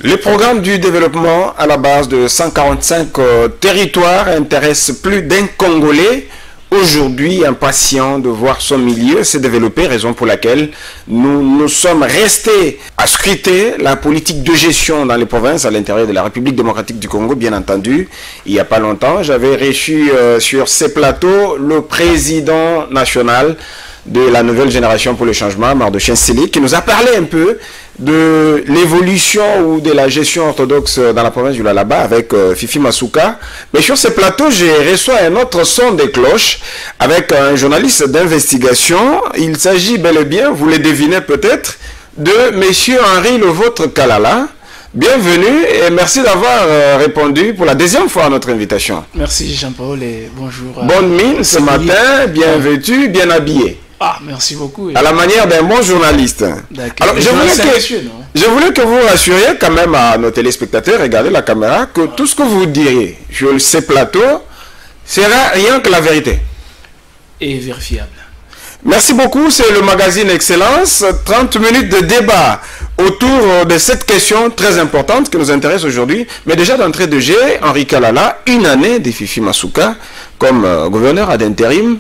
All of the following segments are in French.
Le programme du développement à la base de 145 territoires intéresse plus d'un Congolais. Aujourd'hui, impatient de voir son milieu se développer, raison pour laquelle nous sommes restés à scruter la politique de gestion dans les provinces à l'intérieur de la République démocratique du Congo, bien entendu. Il n'y a pas longtemps, j'avais reçu sur ces plateaux le président national de la nouvelle génération pour le changement, Mardochien Sili, qui nous a parlé un peu de l'évolution ou de la gestion orthodoxe dans la province du Lualaba avec Fifi Masuka. Mais sur ce plateau, j'ai reçu un autre son de cloche avec un journaliste d'investigation. Il s'agit bel et bien, vous le devinez peut-être, de Monsieur Henri Levôtre Kalala. Bienvenue et merci d'avoir répondu pour la deuxième fois à notre invitation. Merci Jean-Paul et bonjour. Bonne mine ce matin, bien vêtu, bien habillé. Ah, merci beaucoup. À la manière d'un bon journaliste. Alors, je voulais que vous rassuriez quand même à nos téléspectateurs, regardez la caméra, que tout ce que vous direz sur ces plateaux sera rien que la vérité. Et vérifiable. Merci beaucoup, c'est le magazine Excellence. 30 minutes de débat autour de cette question très importante qui nous intéresse aujourd'hui. Mais déjà d'entrée de jeu, Henri Kalala, une année de Fifi Masuka comme gouverneur ad intérim.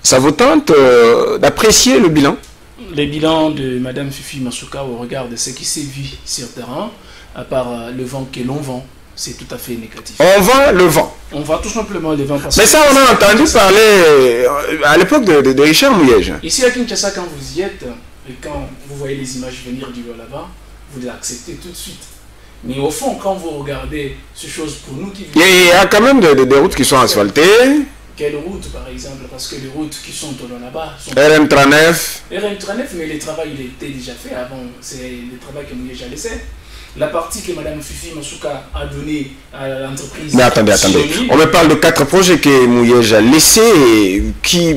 Ça vous tente d'apprécier le bilan? Le bilan de Madame Fifi Masuka au regard de ce qui s'est vu sur terrain, à part le vent que l'on vend, c'est tout à fait négatif. On vend le vent. On vend tout simplement le vent. Mais ça, on a entendu parler à l'époque de Richard Mouyej. Ici à Kinshasa, quand vous y êtes, et quand vous voyez les images venir du Lualaba, vous les acceptez tout de suite. Mais au fond, quand vous regardez ces choses pour nous qui... Il y a quand même des routes qui sont asphaltées. Quelle route par exemple? Parce que les routes qui sont au Lualaba sont... RM39. RM39, mais le travail il était déjà fait avant. C'est le travail que Mouyej a laissé. La partie que Mme Fifi Masuka a donnée à l'entreprise... Mais attendez. On me parle de 4 projets que Mouyej a laissés qui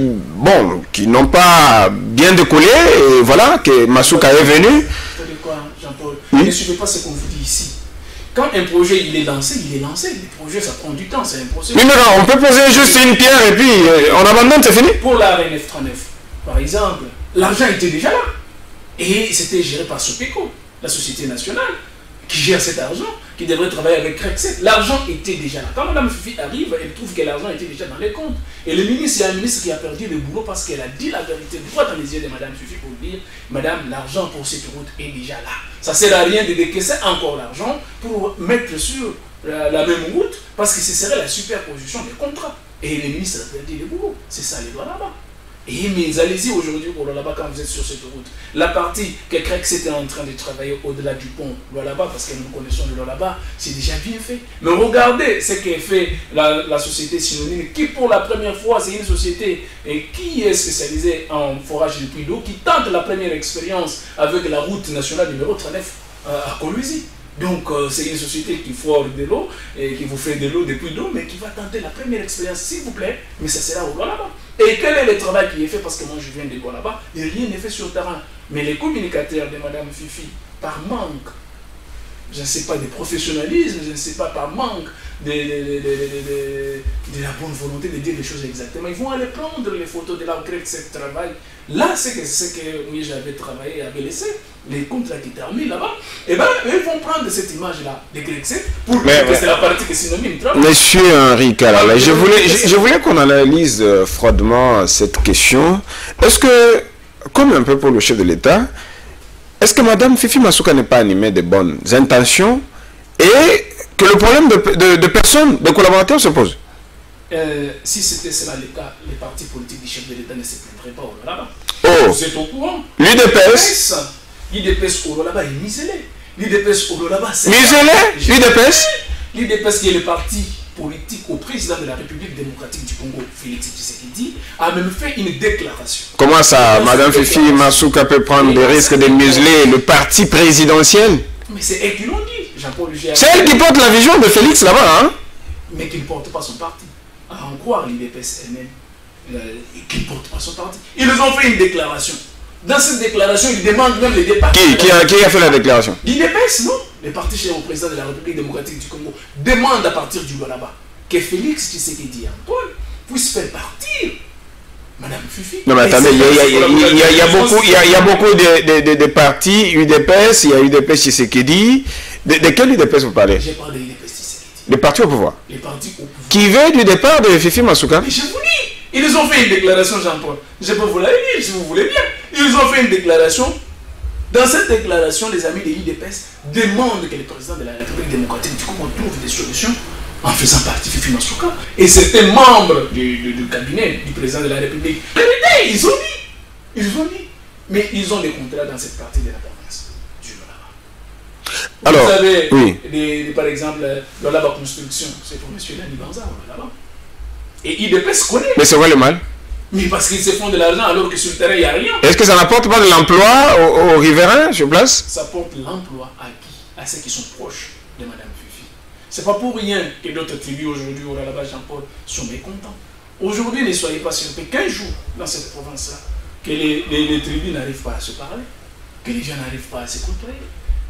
n'ont pas bien décollé. Et voilà, que Masuka est venu. Vous savez quoi, Jean-Paul? Ne suivez pas ce qu'on vous dit ici. Quand un projet il est lancé, il est lancé. Les projets, ça prend du temps, c'est un processus. Mais non, on peut poser juste une pierre et puis on abandonne, c'est fini. Pour la RN39, par exemple, l'argent était déjà là. Et c'était géré par Sopeco, la société nationale, qui gère cet argent, qui devrait travailler avec Rexet. L'argent était déjà là. Quand Mme Fifi arrive, elle trouve que l'argent était déjà dans les comptes. Et le ministre, il y a un ministre qui a perdu le boulot parce qu'elle a dit la vérité droit dans les yeux de Mme Fifi pour dire Madame, l'argent pour cette route est déjà là. Ça ne sert à rien de décaisser encore l'argent pour mettre sur la même route parce que ce serait la superposition des contrats. Et le ministre a perdu le boulot. C'est ça les droits là-bas. Et mais allez-y aujourd'hui au Lualaba quand vous êtes sur cette route. La partie que Crex était en train de travailler au-delà du pont Lualaba, parce que nous connaissons le Lualaba, c'est déjà bien fait. Mais regardez ce qu'a fait la société synonyme, qui pour la première fois, c'est une société qui est spécialisée en forage de puits d'eau, qui tente la première expérience avec la route nationale numéro 39 à Kolwezi. Donc c'est une société qui fore de l'eau et qui vous fait de l'eau depuis d'eau, mais qui va tenter la première expérience, s'il vous plaît, mais ça sera au Lualaba. Et quel est le travail qui est fait? Parce que moi je viens de Lualaba et rien n'est fait sur le terrain. Mais les communicateurs de Mme Fifi, par manque, je ne sais pas, de professionnalisme, je ne sais pas, par manque de la bonne volonté de dire les choses exactement, ils vont aller prendre les photos de là où ce travail. Là, c'est que oui, j'avais travaillé, avait laissé les contrats qui terminent là-bas. Et bien, ils vont prendre cette image-là de Grexet pour que c'est la partie qui est synonyme. Monsieur Henri Kalala, je voulais qu'on analyse froidement cette question. Est-ce que, comme un peu pour le chef de l'État, est-ce que Mme Fifi Masuka n'est pas animée de bonnes intentions et que le problème de personnes, de collaborateurs se pose? Si c'était cela le cas, les partis politiques du chef de l'État ne se plaindraient pas au Lualaba. Oh. Vous êtes au courant? L'UDPS L'UDPS au Lualaba est muselé. L'UDPS au Lualaba, c'est... Muselé? L'UDPS? L'UDPS qui est le parti politique au président de la République démocratique du Congo, Félix Tshisekedi, a même fait une déclaration. Comment ça, Mme Fifi Masuka peut prendre des risques de museler le parti présidentiel? Mais c'est elle qui l'ont dit, Jean-Paul Lugier. C'est elle qui porte la vision de Félix là-bas, hein? Mais qui ne porte pas son parti. À en croire l'UDPS elle-même, qui ne porte pas son parti. Ils ont fait une déclaration. Dans cette déclaration, ils demandent même les départs. Qui a fait la déclaration? L'UDPS, non? Les partis chez le président de la République démocratique du Congo demandent à partir du Lualaba que Félix Tshisekedi Antoine puisse faire partir Madame Fifi. Non mais attendez, il y a beaucoup de partis, UDPS, il y a UDPS Tshisekedi. De quel UDPS vous parlez? J'ai parlé de UDPS Tshisekedi. Les partis au pouvoir. Les partis au pouvoir. Qui veut du départ de Fifi Masuka? Mais je vous dis, ils ont fait une déclaration, Jean-Paul. Je peux vous la lire si vous voulez bien. Ils ont fait une déclaration. Dans cette déclaration, les amis de l'UDPS demandent que le président de la République démocratique du Congo trouve des solutions en faisant partie de Fifi Masuka. Et c'était membre du cabinet du président de la République. Ils ont dit. Mais ils ont des contrats dans cette partie de la province du Lualaba. Alors, vous savez, oui. par exemple, Lualaba Construction, c'est pour M. Lani Banza, là-bas. Et l'UDPS connaît. Mais c'est quoi le mal? Mais parce qu'ils se font de l'argent alors que sur le terrain, il n'y a rien. Est-ce que ça n'apporte pas de l'emploi aux riverains sur place? Ça apporte l'emploi à qui? À ceux qui sont proches de Mme Fifi. C'est pas pour rien que d'autres tribus aujourd'hui, au Lualaba, Jean-Paul, sont mécontents. Aujourd'hui, ne soyez pas surpris qu'un jour, dans cette province-là, que les tribus n'arrivent pas à se parler, que les gens n'arrivent pas à se côtoyer.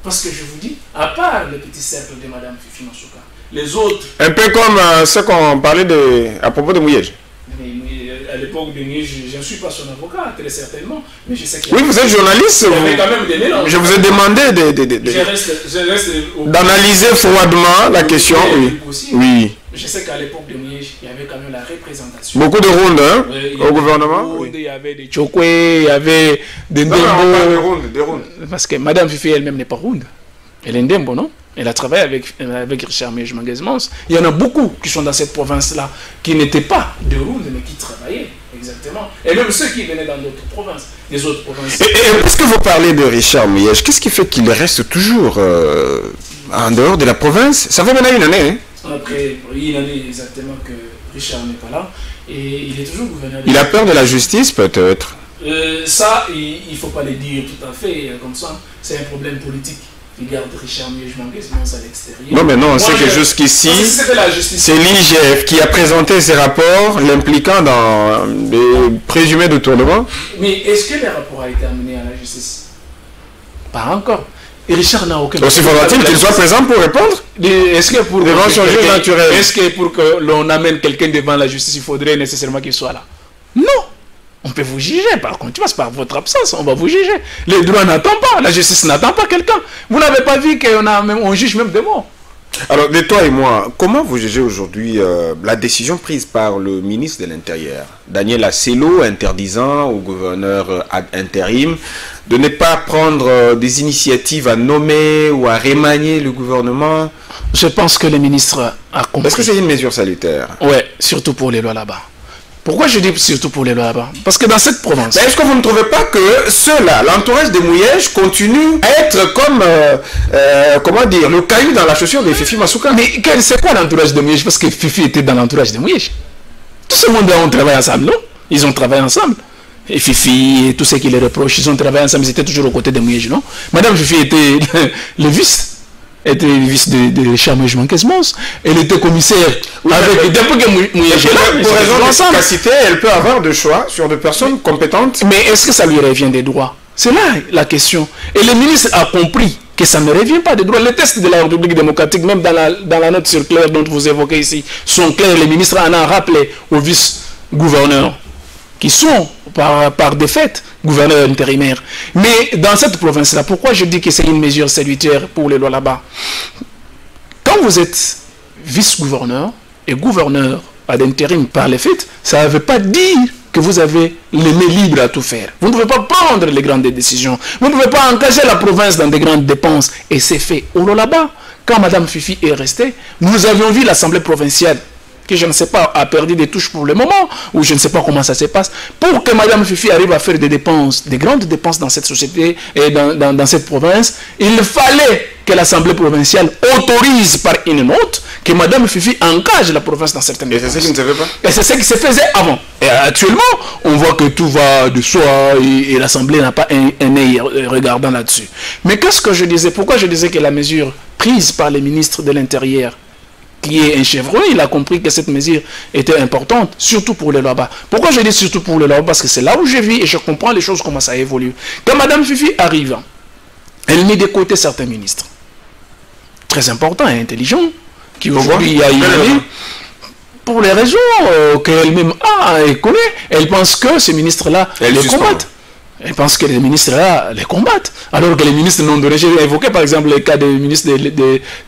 Parce que je vous dis, à part le petit cercle de Mme Fifi Masuka, les autres... Un peu comme ce qu'on parlait à propos de Mouyej. Mais à l'époque de Mouyej, je ne suis pas son avocat, très certainement, mais je sais qu'il Oui, vous êtes journaliste. Il y avait quand même des mélanges. Je vous ai demandé d'analyser froidement la question. Oui. Je sais qu'à l'époque de Mouyej, il y avait quand même la représentation. Beaucoup de rondes au gouvernement. Il y avait des Chokwe, il y avait des Ndembo. Des rondes. Parce que Mme Fifi elle-même n'est pas ronde. Elle est Ndembo, non? Elle a travaillé avec Richard Miege-Manguez-Mons. Il y en a beaucoup qui sont dans cette province-là, qui n'étaient pas de Ronde, mais qui travaillaient, exactement. Et même ceux qui venaient dans d'autres provinces, des autres provinces. Et puisque vous parlez de Richard Miege, qu'est-ce qui fait qu'il reste toujours en dehors de la province? Ça fait maintenant une année. Hein? Après une année exactement que Richard n'est pas là. Et il est toujours gouverneur. Il a peur de la justice, peut-être? Ça, il ne faut pas le dire tout à fait comme ça. C'est un problème politique. Regarde Richard Miege-Manguez-Mons à l'extérieur. Non, mais non, on sait que jusqu'ici, c'est l'IGF qui a présenté ses rapports l'impliquant dans des présumés détournements. Mais est-ce que les rapports ont été amenés à la justice? Pas encore. Et Richard n'a aucun... Aussi faudra-t-il qu'il soit présent pour répondre? Est-ce que pour devant son juge naturel? Est-ce que pour que l'on amène quelqu'un devant la justice, il faudrait nécessairement qu'il soit là? Non. On peut vous juger, par contre, c'est par votre absence, on va vous juger. Les droits n'attendent pas, la justice n'attend pas quelqu'un. Vous n'avez pas vu qu'on juge même des morts. Alors, de toi et moi, comment vous jugez aujourd'hui la décision prise par le ministre de l'Intérieur, Daniel Assello, interdisant au gouverneur ad intérim de ne pas prendre des initiatives à nommer ou à remanier le gouvernement? Je pense que le ministre a compris. Est-ce que c'est une mesure salutaire? Oui, surtout pour les lois là-bas. Pourquoi je dis surtout pour les lois là-bas? Parce que dans cette province... Est-ce que vous ne trouvez pas que ceux-là, l'entourage de Mouyej, continue à être comme, comment dire, le caillou dans la chaussure de Fifi Masuka? Mais c'est quoi l'entourage de Mouyej? Parce que Fifi était dans l'entourage de Mouyej. Tout ce monde-là ont travaillé ensemble, non? Ils ont travaillé ensemble. Et Fifi et tous ceux qui les reprochent, ils ont travaillé ensemble, ils étaient toujours aux côtés de Mouyej, non? Madame Fifi était le vice. Était vice de Richard Miege-Manguez-Mons. Elle était commissaire avec des pour raison d'efficacité, elle peut avoir de choix sur des personnes compétentes. Mais est-ce que ça lui revient des droits? C'est là la question. Et le ministre a compris que ça ne revient pas des droits. Les tests de la République démocratique, même dans la note circulaire dont vous évoquez ici, sont clairs. Le ministre en a rappelé aux vice-gouverneurs qui sont par défaite gouverneurs intérimaires. Mais dans cette province-là, pourquoi je dis que c'est une mesure salutaire pour les lois là-bas? Quand vous êtes vice-gouverneur et gouverneur à l'intérim par les faits, ça ne veut pas dire que vous avez les mains libres à tout faire. Vous ne pouvez pas prendre les grandes décisions. Vous ne pouvez pas engager la province dans des grandes dépenses. Et c'est fait. Au là-bas, quand Mme Fifi est restée, nous avions vu l'Assemblée provinciale que je ne sais pas, a perdu des touches pour le moment, ou je ne sais pas comment ça se passe, pour que Mme Fifi arrive à faire des dépenses, des grandes dépenses dans cette société et dans cette province, il fallait que l'Assemblée provinciale autorise par une note que Mme Fifi engage la province dans certaines dépenses. Et c'est ce qui ne se fait pas? Et c'est ce qui se faisait avant. Et actuellement, on voit que tout va de soi et l'Assemblée n'a pas un œil regardant là-dessus. Mais qu'est-ce que je disais? Pourquoi je disais que la mesure prise par le ministre de l'Intérieur, qui est un chevron, il a compris que cette mesure était importante, surtout pour les lois-bas. Pourquoi je dis surtout pour les lois-bas? Parce que c'est là où je vis et je comprends les choses, comment ça évolue. Quand Mme Fifi arrive, elle met de côté certains ministres, très importants et intelligents, qui aujourd'hui a une année, pour les raisons qu'elle-même a et connaît, elle pense que ces ministres-là les combattent. Elle pense que les ministres-là les combattent. Alors que les ministres n'ont donné. J'ai évoqué par exemple le cas des ministres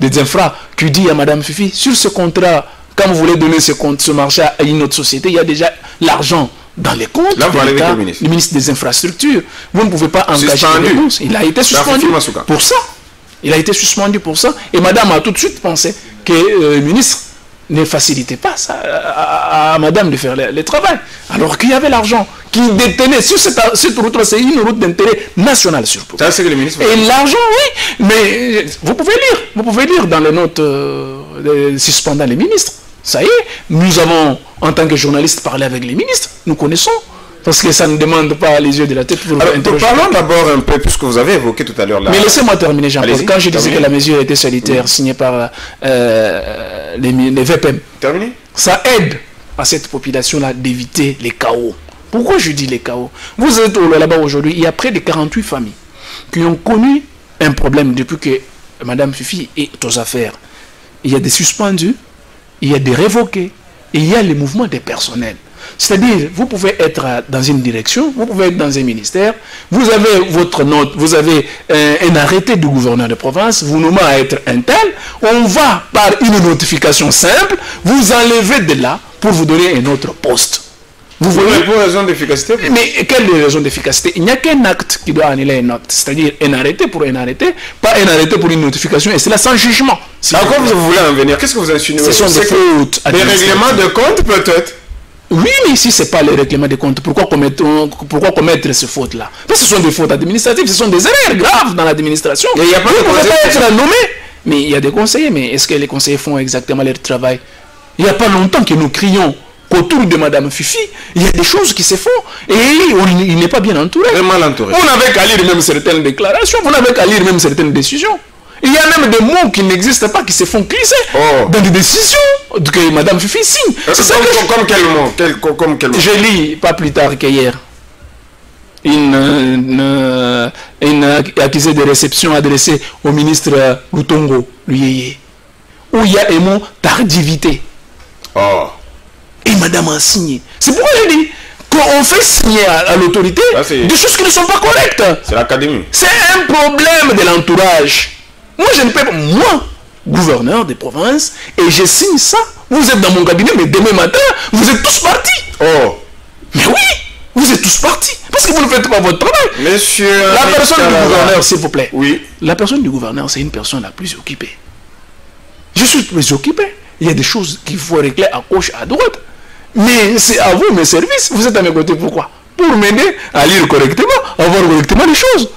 des Infra qui dit à Madame Fifi, sur ce contrat, quand vous voulez donner ce marché à une autre société, il y a déjà l'argent dans les comptes. Là, vous parlez avec le ministre des Infrastructures. Vous ne pouvez pas engager les réponses. Il a été suspendu pour ça. Il a été suspendu pour ça. Et Madame a tout de suite pensé que le ministre ne facilitait pas ça à Madame de faire le travail. Alors qu'il y avait l'argent qui détenait sur cette route-là. C'est une route d'intérêt national surtout. Ça, c'est que le ministre. Et l'argent, oui. Mais vous pouvez lire dans les notes suspendant les ministres. Ça y est, nous avons, en tant que journalistes, parlé avec les ministres. Nous connaissons. Parce que ça ne demande pas les yeux de la tête pour interroger. Parlons d'abord un peu, puisque vous avez évoqué tout à l'heure là. Mais laissez-moi terminer, Jean-Paul. Quand je disais que la mesure était solitaire, signée par les VPM, ça aide à cette population-là d'éviter les chaos. Pourquoi je dis les chaos? Vous êtes là-bas aujourd'hui, il y a près de 48 familles qui ont connu un problème depuis que Madame Fifi est aux affaires. Il y a des suspendus, il y a des révoqués, et il y a les mouvements des personnels. C'est-à-dire, vous pouvez être dans une direction, vous pouvez être dans un ministère, vous avez votre note, vous avez un arrêté du gouverneur de province, vous nommez à être un tel, on va par une notification simple, vous enlever de là pour vous donner un autre poste. Vous voyez? Pour raison d'efficacité. Mais quelle raison d'efficacité? Il n'y a qu'un acte qui doit annuler un acte, c'est-à-dire un arrêté pour un arrêté, pas un arrêté pour une notification, et c'est là sans jugement. Alors, quand vous voulez en venir, qu'est-ce que vous insinuez? Ce sont des fautes. Des règlements de compte, peut-être? Oui, mais si ce n'est pas les règlements de compte, pourquoi commettre ces fautes-là? Parce que ce sont des fautes administratives, ce sont des erreurs graves dans l'administration. Il n'y a pas de conseillers être nommé. Mais il y a des conseillers, mais est-ce que les conseillers font exactement leur travail? Il n'y a pas longtemps que nous crions qu'autour de Madame Fifi, il y a des choses qui se font et il n'est pas bien entouré. Très mal entouré. On n'avait qu'à lire même certaines déclarations, on n'avait qu'à lire même certaines décisions. Il y a même des mots qui n'existent pas, qui se font glisser dans des décisions que Madame Fifi signe. Comme quel mot? Comme quel mot? Je lis pas plus tard qu'hier une accusée de réception adressée au ministre Lutongo, Luyeye, où il y a un mot tardivité. Et Madame a signé. C'est pourquoi je dis qu'on fait signer à l'autorité des choses qui ne sont pas correctes. C'est l'académie. C'est un problème de l'entourage. Moi, je ne peux pas. Moi, gouverneur des provinces, et je signe ça. Vous êtes dans mon cabinet, mais demain matin, vous êtes tous partis. Mais oui, vous êtes tous partis. Parce que vous ne faites pas votre travail. Monsieur. La personne du gouverneur, s'il vous plaît. Oui. La personne du gouverneur, c'est une personne la plus occupée. Je suis plus occupé. Il y a des choses qu'il faut régler à gauche, à droite. Mais c'est à vous, mes services. Vous êtes à mes côtés. Pourquoi? Pour m'aider à lire correctement, à voir correctement les choses.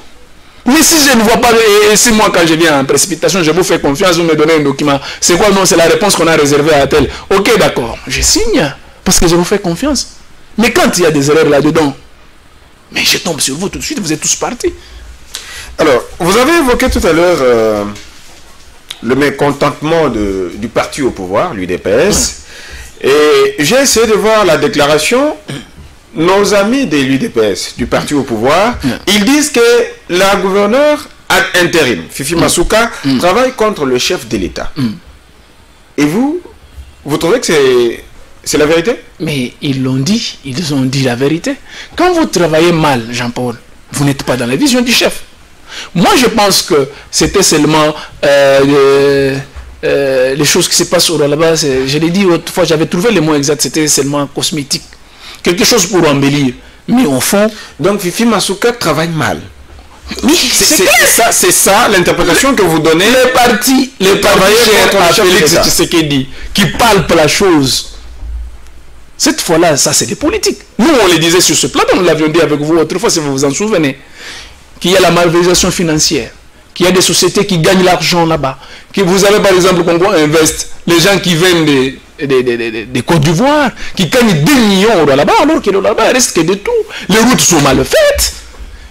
Mais si je ne vois pas, et si moi quand je viens en précipitation, je vous fais confiance, vous me donnez un document, c'est quoi? Non, c'est la réponse qu'on a réservée à tel. Ok, d'accord, je signe, parce que je vous fais confiance. Mais quand il y a des erreurs là-dedans, mais je tombe sur vous tout de suite, vous êtes tous partis. Alors, vous avez évoqué tout à l'heure le mécontentement du parti au pouvoir, l'UDPS, et j'ai essayé de voir la déclaration. Nos amis de l'UDPS, du parti au pouvoir, ils disent que la gouverneure intérim, Fifi Masuka, travaille contre le chef de l'État. Et vous trouvez que c'est la vérité? Mais ils ont dit la vérité. Quand vous travaillez mal, Jean-Paul, vous n'êtes pas dans la vision du chef. Moi, je pense que c'était seulement les choses qui se passent là-bas. Je l'ai dit autrefois, j'avais trouvé le mot exact, c'était seulement cosmétique. Quelque chose pour embellir. Mais au fond... Donc Fifi Masuka travaille mal. C'est ça l'interprétation que vous donnez. Les travailleurs à Félix Tshisekedi qui palpent la chose. Cette fois-là, ça c'est des politiques. Nous, on le disait sur ce plateau, nous l'avions dit avec vous autrefois, si vous vous en souvenez, qu'il y a la malversation financière, qu'il y a des sociétés qui gagnent l'argent là-bas, que vous avez par exemple Congo Invest, les gens qui viennent des Côte d'Ivoire, qui gagnent 2 millions là-bas, alors que là-bas, il reste que de tout. Les routes sont mal faites.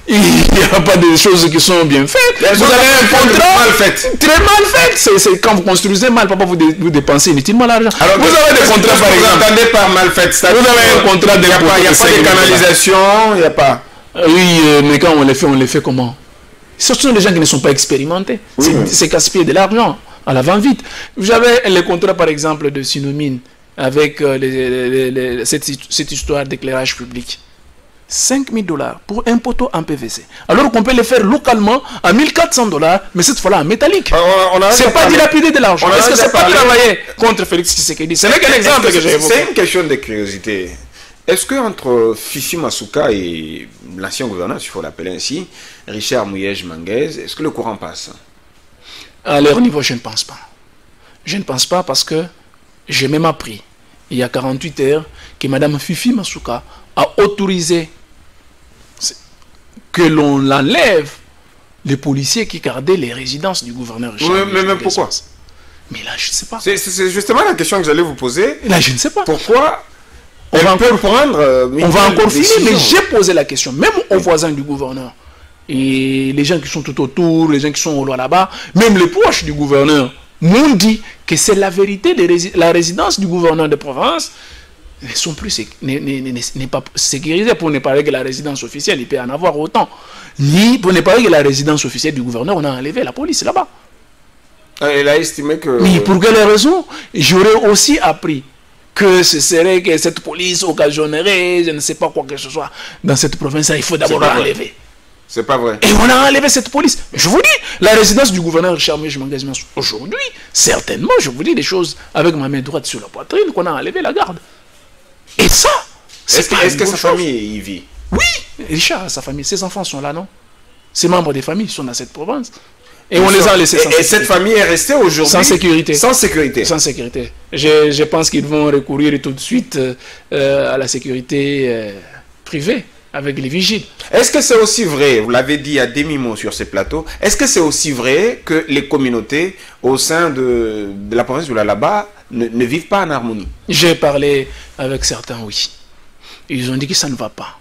Il n'y a pas de choses qui sont bien faites. Vous avez un contrat mal fait. Très mal fait. C'est quand vous construisez mal, papa, vous dépensez inutilement l'argent. Vous avez des contrats par exemple. Vous entendez par mal fait. Vous avez un contrat de... Il n'y a pas de canalisation, il n'y a pas... Oui, mais quand on les fait comment? Ce sont des gens qui ne sont pas expérimentés. C'est gaspiller de l'argent à la va-vite. J'avais les contrats par exemple de Sinomine avec cette histoire d'éclairage public. 5 000 $ pour un poteau en PVC. Alors qu'on peut le faire localement à 1 400 $, mais cette fois-là en métallique. C'est pas dilapider de l'argent. Est-ce que c'est pas travailler contre Félix Tshisekedi? C'est qu'un exemple que j'ai évoqué. C'est une question de curiosité. Est-ce que entre Fifi Masuka et l'ancien gouverneur, s'il faut l'appeler ainsi, Richard Mouyej Manguez, est-ce que le courant passe? À leur niveau, je ne pense pas. Je ne pense pas parce que j'ai même appris, il y a 48 heures, que Mme Fifi Masuka a autorisé que l'on enlève les policiers qui gardaient les résidences du gouverneur. Oui, mais pourquoi? Mais là, je ne sais pas. C'est justement la question que j'allais vous poser. Là, je ne sais pas. Pourquoi on va encore finir, mais j'ai posé la question, même aux voisins du gouverneur. Et les gens qui sont tout autour, les gens qui sont au loin là-bas, même les proches du gouverneur, m'ont dit que c'est la vérité, la résidence du gouverneur de province n'est pas sécurisée, pour ne parler que la résidence officielle, il peut en avoir autant. Ni pour ne parler que la résidence officielle du gouverneur, on a enlevé la police là-bas. Elle a estimé que... Mais pour quelle raison? J'aurais aussi appris que ce serait que cette police occasionnerait, je ne sais pas quoi que ce soit, dans cette province-là, il faut d'abord l'enlever. C'est pas vrai. Et on a enlevé cette police. Je vous dis, la résidence du gouverneur Richard Mouyej Manguez aujourd'hui, certainement, je vous dis des choses avec ma main droite sur la poitrine, qu'on a enlevé la garde. Et ça, est-ce que sa famille y vit? Oui, Richard, sa famille, ses enfants sont là, non? Ses membres des familles sont dans cette province. Et on les a laissés sans sécurité. Et cette famille est restée aujourd'hui sans sécurité. Sans sécurité. Sans sécurité. Je pense qu'ils vont recourir tout de suite à la sécurité privée avec les vigiles. Est-ce que c'est aussi vrai, vous l'avez dit à demi-mot sur ces plateaux, est-ce que c'est aussi vrai que les communautés au sein de la province du Lualaba ne vivent pas en harmonie? J'ai parlé avec certains, oui. Ils ont dit que ça ne va pas.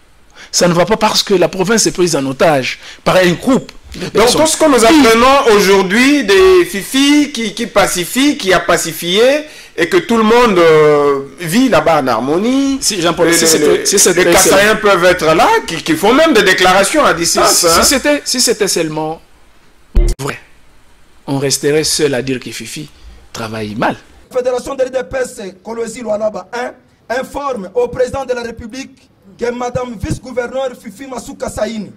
Ça ne va pas parce que la province est prise en otage par un groupe. Donc tout ce que nous apprenons aujourd'hui des Fifi qui pacifient, qui a pacifié, et que tout le monde vit là-bas en harmonie. Si Jean-Paul, les Kassaïens peuvent être là, qui font même des déclarations à distance. Si c'était seulement vrai, on resterait seul à dire que Fifi travaille mal. La Fédération de l'IDPS Kolwezi Lualaba 1 informe au président de la République que Madame vice-gouverneur Fifi Masuka Saïni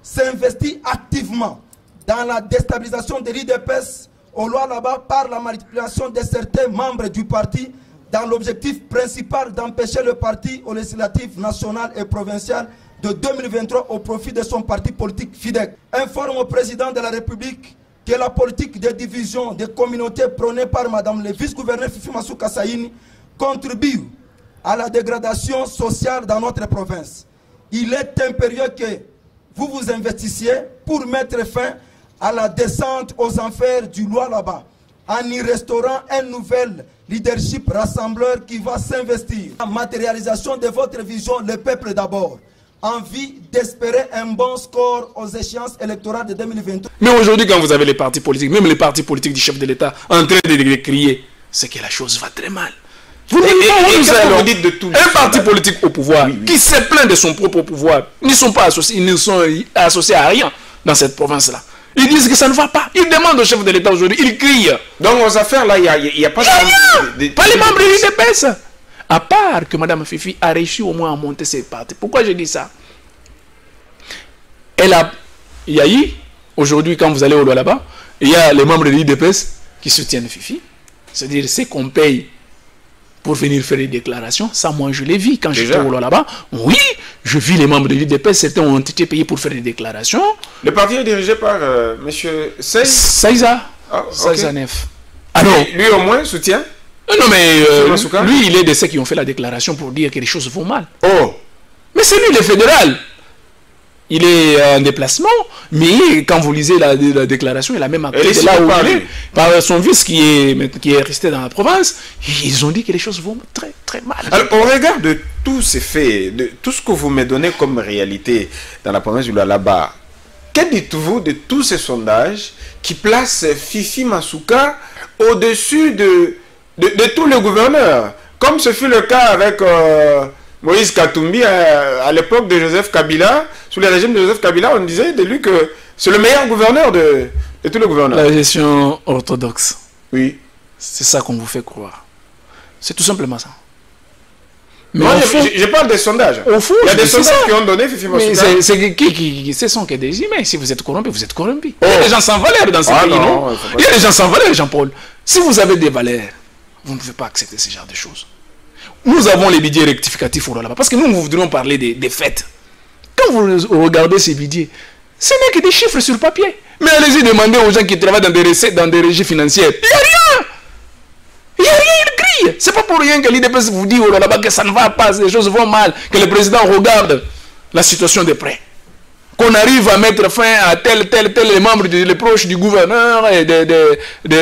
s'investit activement dans la déstabilisation de l'IDPS au Lualaba par la manipulation de certains membres du parti dans l'objectif principal d'empêcher le parti aux législatives nationales et provinciales de 2023 au profit de son parti politique FIDEC. Informe au président de la République que la politique de division des communautés prônée par Madame le vice-gouverneur Fifi Masuka Saïni contribue à la dégradation sociale dans notre province. Il est impérieux que vous vous investissiez pour mettre fin à la descente aux enfers du Lualaba en y restaurant un nouvel leadership rassembleur qui va s'investir en matérialisation de votre vision, le peuple d'abord, en vue d'espérer un bon score aux échéances électorales de 2023. Mais aujourd'hui, quand vous avez les partis politiques, même les partis politiques du chef de l'État en train de crier, c'est que la chose va très mal. Vous dites de tout. Un parti politique au pouvoir qui se plaint de son propre pouvoir, ils ne sont pas associés, ils ne sont associés à rien dans cette province-là. Ils disent que ça ne va pas. Ils demandent au chef de l'État aujourd'hui, ils crient. Donc aux affaires là, il n'y a pas de... Pas les membres de l'UDPS. À part que Mme Fifi a réussi au moins à monter ses partis. Pourquoi je dis ça? Il y a eu, aujourd'hui quand vous allez au là-bas, il y a les membres de l'UDPS qui soutiennent Fifi. C'est-à-dire, c'est qu'on paye pour venir faire des déclarations. Ça, moi, je l'ai vu quand j'étais au là-bas. Oui, je vis les membres de l'UDPS, certains ont été payés pour faire des déclarations. Le parti est dirigé par M. Saïza. Saïza Nef. Alors, lui au moins soutient? Non, mais lui, il est de ceux qui ont fait la déclaration pour dire que les choses vont mal. Oh! Mais c'est lui, le fédéral. Il est en déplacement, mais quand vous lisez la déclaration, il a même appelé de là où il est, par son fils qui est resté dans la province. Ils ont dit que les choses vont très très mal. Alors, au regard de tous ces faits, de tout ce que vous me donnez comme réalité dans la province du Lualaba, que dites-vous de tous ces sondages qui placent Fifi Masuka au-dessus de tous les gouverneurs, comme ce fut le cas avec Moïse Katumbi à l'époque de Joseph Kabila? Sous le régime de Joseph Kabila, on disait de lui que c'est le meilleur gouverneur de tous les gouverneurs. La gestion orthodoxe. Oui. C'est ça qu'on vous fait croire. C'est tout simplement ça. Mais moi, je parle des sondages. Au fond, il y a des sondages qui ont donné Fifi Masuka. Mais ce sont que des humains. Si vous êtes corrompu, vous êtes corrompu. Il y a des gens sans valeur dans ce pays, non? Il y a des gens sans valeur, Jean-Paul. Si vous avez des valeurs, vous ne pouvez pas accepter ce genre de choses. Nous avons les budgets rectificatifs là-bas. Parce que nous voudrions parler des faits. Quand vous regardez ces budgets, ce n'est que des chiffres sur papier. Mais allez-y demander aux gens qui travaillent dans des recettes, dans des régies financières. Il n'y a rien. Il n'y a rien, ils crient. C'est pas pour rien que l'IDPS vous dit oh là-bas que ça ne va pas, les choses vont mal, que le président regarde la situation de près. Qu'on arrive à mettre fin à tel les membres, les proches du gouverneur et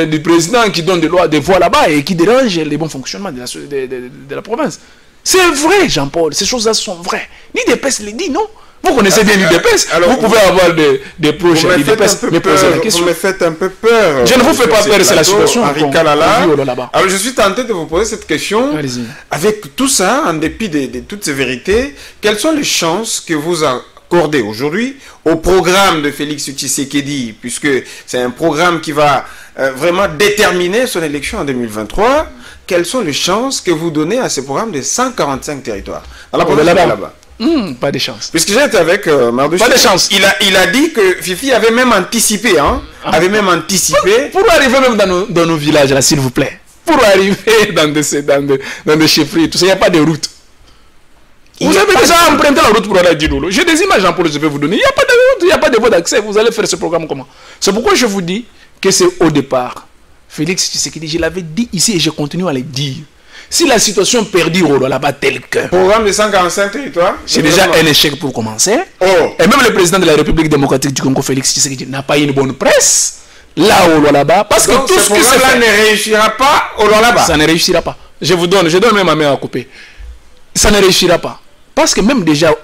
du président qui donnent des voix là-bas et qui dérangent le bon fonctionnement de la province. C'est vrai, Jean-Paul, ces choses-là sont vraies. L'IDPS les dit, non? Vous connaissez bien l'IDPS, vous pouvez avoir des proches à l'IDPS, mais posez la question. Vous me faites un peu peur. Je ne vous fais pas peur, c'est la situation. Alors je suis tenté de vous poser cette question. Avec tout ça, en dépit de toutes ces vérités, quelles sont les chances que vous accordez aujourd'hui au programme de Félix Tshisekedi, puisque c'est un programme qui va vraiment déterminer son élection en 2023, quelles sont les chances que vous donnez à ce programme de 145 territoires dans la province là-bas? Pas de chance. Puisque j'étais avec Mardouche. Pas de chance. Il a dit que Fifi avait même anticipé, hein. Avait même anticipé. Pour arriver même dans nos villages, là, s'il vous plaît. Pour arriver dans des chefferies, tout ça, il n'y a pas de route. Vous avez déjà emprunté la route pour aller à Djidolo. J'ai des images, Jean-Paul, je vais vous donner. Il n'y a pas de route, il n'y a pas de voie d'accès. Vous allez faire ce programme comment? C'est pourquoi je vous dis que c'est au départ. Félix Tshisekedi, je l'avais dit ici et je continue à le dire. Si la situation perdure là-bas tel que... Programme de 145 territoires. C'est déjà un échec pour commencer. Et même le président de la République démocratique du Congo, Félix Tshisekedi, n'a pas une bonne presse. Là-bas. Parce que tout ce que ça ne réussira pas là-bas. Ça ne réussira pas. Je donne même ma main à couper. Ça ne réussira pas. Parce que même déjà,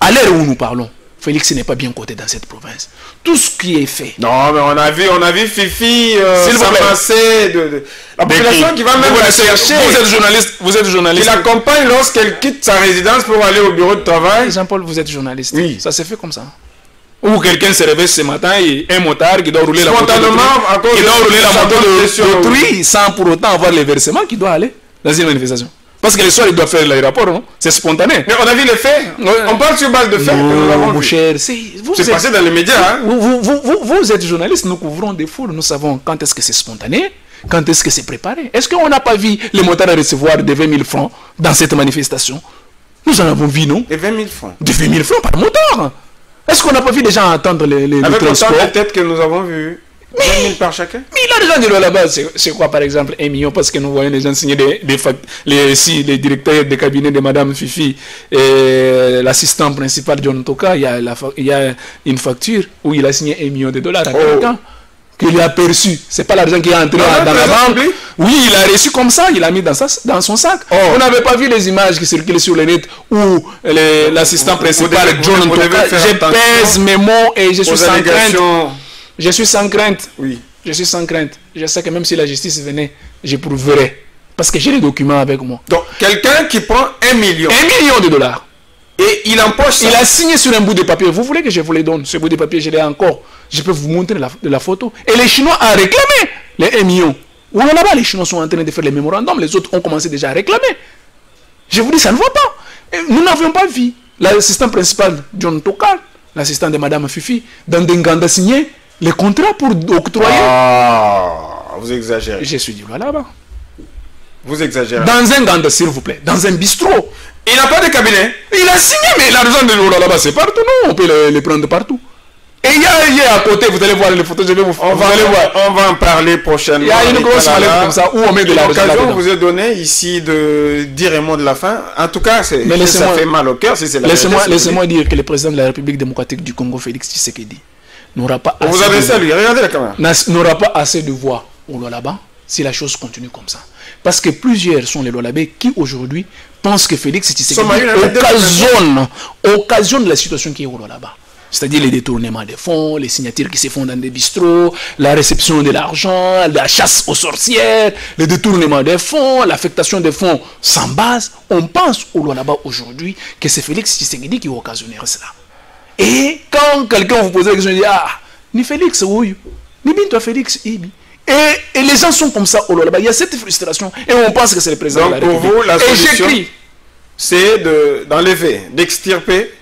à l'heure où nous parlons, Félix n'est pas bien coté dans cette province. Tout ce qui est fait. Non, mais on a vu Fifi s'amasser de la population qui va même la chercher. Vous êtes journaliste. Il l'accompagne lorsqu'elle quitte sa résidence pour aller au bureau de travail. Jean-Paul, vous êtes journaliste. Oui. Ça s'est fait comme ça. Ou quelqu'un se réveille ce matin et un motard qui doit rouler la moto d'autrui sans pour autant avoir les versements qui doit aller dans une manifestation. Parce que le soir, il doit faire l'aéroport, non? C'est spontané. Mais on a vu les faits. On parle sur base de faits. Mon cher, c'est passé dans les médias. Hein? Vous êtes journaliste, nous couvrons des foules. Nous savons quand est-ce que c'est spontané, quand est-ce que c'est préparé. Est-ce qu'on n'a pas vu les motards recevoir de 20 000 francs dans cette manifestation? Nous en avons vu, non? De 20 000 francs. De 20 000 francs par motard. Est-ce qu'on n'a pas vu les gens attendre les transports? Avec peut-être que nous avons vu. 20 000 par chacun. Mais l'argent de là-bas, c'est quoi par exemple 1 million? Parce que nous voyons les gens signer les directeurs de cabinet de Madame Fifi et l'assistant principal John Toka, il y a une facture où il a signé $1 million à quelqu'un qu'il a perçu. C'est pas l'argent qui est entré dans la banque. Oui, il a reçu comme ça, il a mis dans son sac. On n'avait pas vu les images qui circulent sur le net où l'assistant principal John Toka, je pèse mes mots et je suis sans crainte. Je suis sans crainte. Oui. Je suis sans crainte. Je sais que même si la justice venait, je prouverai. Parce que j'ai les documents avec moi. Donc, quelqu'un qui prend 1 million. $1 million. Et il empoche ça. Il a signé sur un bout de papier. Vous voulez que je vous le donne? Ce bout de papier, je l'ai encore. Je peux vous montrer la photo. Et les Chinois ont réclamé les 1 million. Ou là-bas, les Chinois sont en train de faire les mémorandums. Les autres ont commencé déjà à réclamer. Je vous dis, ça ne va pas. Et nous n'avions pas vu l'assistant principal, John Tokar, l'assistant de Madame Fifi, dans des Nganda signé les contrats pour octroyer. Vous exagérez. Je suis dit, là-bas. Vous exagérez. Dans un Nganda, s'il vous plaît. Dans un bistrot. Il n'a pas de cabinet. Il a signé, mais l'argent de l'eau là-bas, c'est partout. Non, on peut les prendre partout. Et il y a à côté, vous allez voir les photos, je vais vous on va en parler prochainement. Il y a une grosse mallette comme ça où on met de l'argent. L'occasion vous est donnée ici de dire un mot de la fin. En tout cas, ça fait mal au cœur. Laissez-moi dire que le président de la République démocratique du Congo, Félix Tshisekedi, n'aura pas assez. Vous adressez à lui, regardez la caméra. N'aura pas assez de voix au Lualaba si la chose continue comme ça. Parce que plusieurs sont les Lualabais qui aujourd'hui pensent que Félix Tshisekedi occasionne la situation qui est au Lualaba. C'est-à-dire les détournements des fonds, les signatures qui se font dans des bistrots, la réception de l'argent, la chasse aux sorcières, le détournement des fonds, l'affectation des fonds sans base. On pense au Lualaba aujourd'hui que c'est Félix Tshisekedi qui occasionnerait cela. Et quand quelqu'un vous pose la question, il dit ni Félix, oui, ni bien toi Félix, Ibi. Et les gens sont comme ça au Lualaba. Il y a cette frustration et on pense que c'est le président de la République. Pour vous, la solution... Et j'écris. c'est d'enlever, d'extirper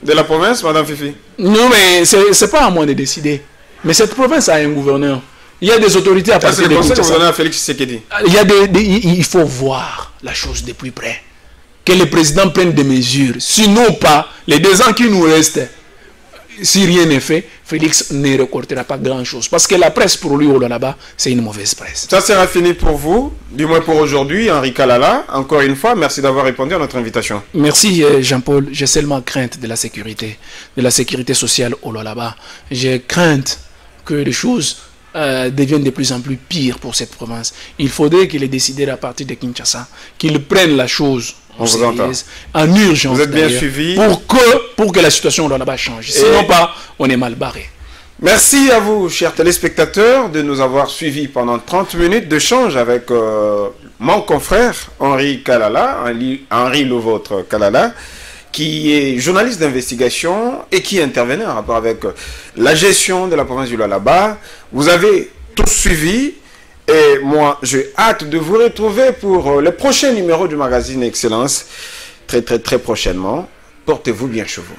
de la province, Madame Fifi? Non, mais c'est pas à moi de décider. Mais cette province a un gouverneur. Il y a des autorités à partir de Kinshasa. Félix Tshisekedi. Il faut voir la chose de plus près. Que le président prenne des mesures. Sinon pas, les 2 ans qui nous restent, si rien n'est fait, Félix ne récoltera pas grand-chose. Parce que la presse pour lui, là-bas, c'est une mauvaise presse. Ça sera fini pour vous, du moins pour aujourd'hui. Henri Kalala, encore une fois, merci d'avoir répondu à notre invitation. Merci Jean-Paul. J'ai seulement crainte de la sécurité sociale là-bas. J'ai crainte que les choses deviennent de plus en plus pires pour cette province. Il faudrait que les décideurs à partir de Kinshasa, qu'ils prennent la chose en urgence. Vous êtes bien suivi. Pour que la situation là-bas change. Sinon pas, on est mal barré. Merci à vous, chers téléspectateurs, de nous avoir suivis pendant 30 minutes d'échange avec mon confrère Henri Kalala, Henri Levautre Kalala, qui est journaliste d'investigation et qui intervenait en rapport avec la gestion de la province du Lualaba. Vous avez tous suivi et moi, j'ai hâte de vous retrouver pour le prochain numéro du magazine Excellence, très prochainement. Portez-vous bien chez vous.